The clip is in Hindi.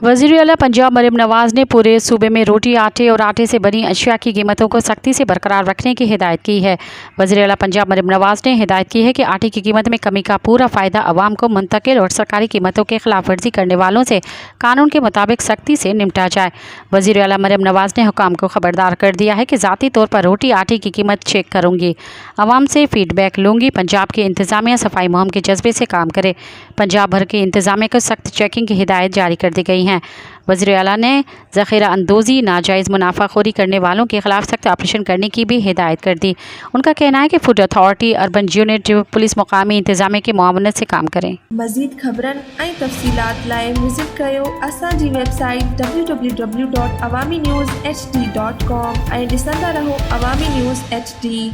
वज़ीर-ए-आला पंजाब मरियम नवाज़ ने पूरे सूबे में रोटी, आटे और आटे से बनी अशिया की कीमतों को सख्ती से बरकरार रखने की हिदायत की है। वज़ीर-ए-आला पंजाब मरियम नवाज़ ने हिदायत की है कि आटे की कीमत में कमी का पूरा फ़ायदा अवाम को मुंतकिल और सरकारी कीमतों के खिलाफ वर्जी करने वालों से कानून के मुताबिक सख्ती से निपटा जाए। वज़ीर-ए-आला मरियम नवाज़ ने हुकाम को खबरदार कर दिया है कि ज़ाती तौर पर रोटी, आटे की कीमत चेक करूँगी, अवाम से फ़ीडबैक लूँगी। पंजाब की इंतज़ामिया सफाई मुहिम के जज्बे से काम करे। पंजाब भर की इंतज़ामिया को सख्त चेकिंग की हिदायत जारी कर दी गई हैं। वज़ीर आला ने ज़ख़ीरा अंदोज़ी, नाजायज़ मुनाफाखोरी करने वालों के खिलाफ सख्त ऑपरेशन करने की भी हिदायत कर दी। उनका कहना है कि food authority, urban unit, police मुकामी इंतज़ामिया की मुआवनत से काम करें। मज़ीद ख़बरन ऐं तफ़सीलात लाइ विज़िट कयो असांजी वेबसाइट www.awamiNewsHD.com ऐं ॾिसंदा रहो अवामी न्यूज़ HD।